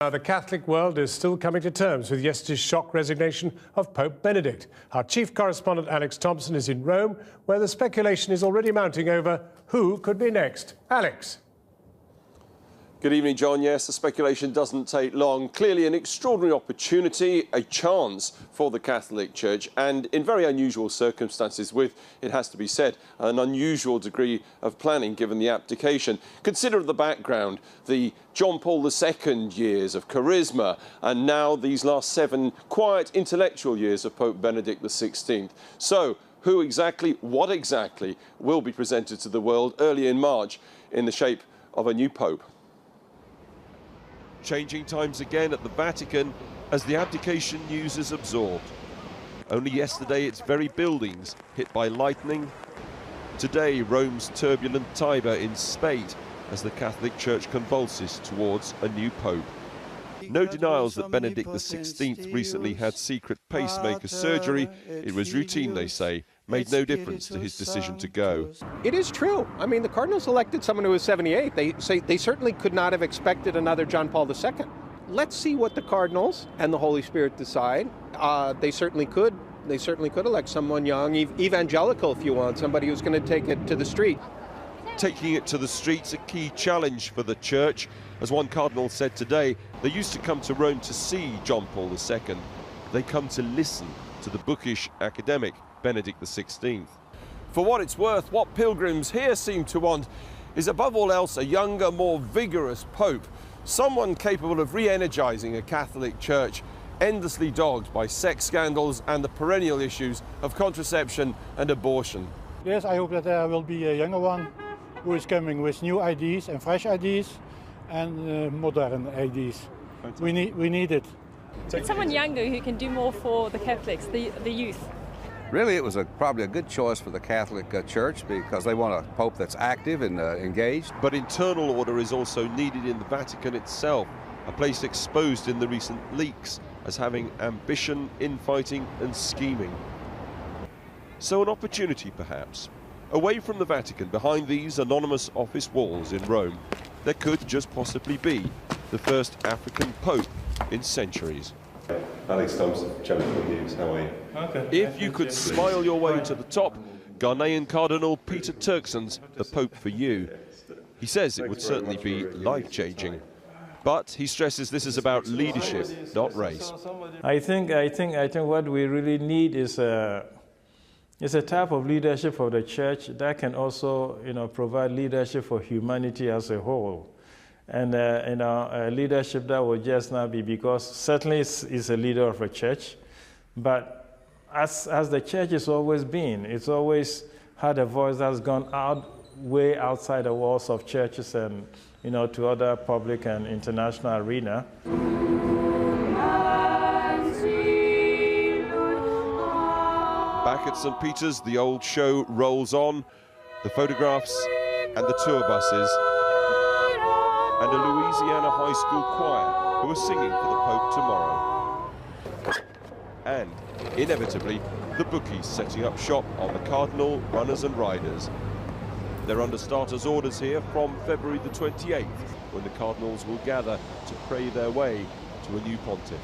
The Catholic world is still coming to terms with yesterday's shock resignation of Pope Benedict. Our chief correspondent Alex Thompson is in Rome, where the speculation is already mounting over who could be next. Alex. Good evening, John. Yes, the speculation doesn't take long. Clearly an extraordinary opportunity, a chance for the Catholic Church, and in very unusual circumstances with, it has to be said, an unusual degree of planning given the abdication. Consider the background, the John Paul II years of charisma, and now these last 7 quiet intellectual years of Pope Benedict XVI. So, who exactly, what exactly, will be presented to the world early in March in the shape of a new Pope? Changing times again at the Vatican as the abdication news is absorbed. Only yesterday its very buildings hit by lightning. Today Rome's turbulent Tiber in spate as the Catholic Church convulses towards a new Pope. No denials that Benedict XVI recently had secret pacemaker surgery. It was routine, they say, made no difference to his decision to go. It is true. I mean, the Cardinals elected someone who was 78. They certainly could not have expected another John Paul II. Let's see what the Cardinals and the Holy Spirit decide. They certainly could elect someone young, evangelical if you want, somebody who's going to take it to the street. Taking it to the streets, a key challenge for the Church. As one cardinal said today, they used to come to Rome to see John Paul II. They come to listen to the bookish academic Benedict XVI. For what it's worth, what pilgrims here seem to want is above all else a younger, more vigorous Pope, someone capable of re-energising a Catholic Church endlessly dogged by sex scandals and the perennial issues of contraception and abortion. Yes, I hope that there will be a younger one who is coming with new ideas and fresh ideas and modern ideas. We need it. Someone younger who can do more for the Catholics, the youth. Really, it was probably a good choice for the Catholic Church because they want a Pope that's active and engaged. But internal order is also needed in the Vatican itself, a place exposed in the recent leaks as having ambition, infighting and scheming. So an opportunity, perhaps. Away from the Vatican, behind these anonymous office walls in Rome, there could just possibly be the first African Pope in centuries. Alex Thompson, Channel 4 News, how are you? Okay. If you could smile your way to the top, Ghanaian Cardinal Peter Turkson's the Pope for you. He says it would certainly be life-changing. But he stresses this is about leadership, not race. I think what we really need is a type of leadership for the Church that can also, provide leadership for humanity as a whole. And, a leadership that will just not be, because certainly is a leader of a church, but as the Church has always been, it's always had a voice that's gone way outside the walls of churches and, to other public and international arena. Back at St. Peter's, the old show rolls on, the photographs and the tour buses, and a Louisiana high school choir who are singing for the Pope tomorrow. And, inevitably, the bookies setting up shop on the Cardinal runners and riders. They're under starters' orders here from February the 28th, when the Cardinals will gather to pray their way to a new pontiff.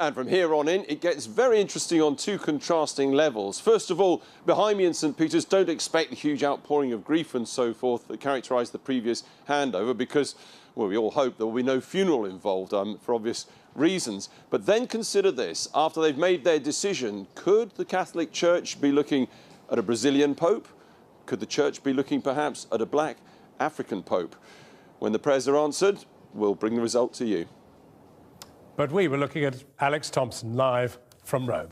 And from here on in, it gets very interesting on 2 contrasting levels. First of all, behind me in St. Peter's, don't expect the huge outpouring of grief and so forth that characterised the previous handover because, well, we all hope there will be no funeral involved for obvious reasons. But then consider this. After they've made their decision, could the Catholic Church be looking at a Brazilian Pope? Could the Church be looking perhaps at a black African Pope? When the prayers are answered, we'll bring the result to you. But we were looking at Alex Thompson live from Rome.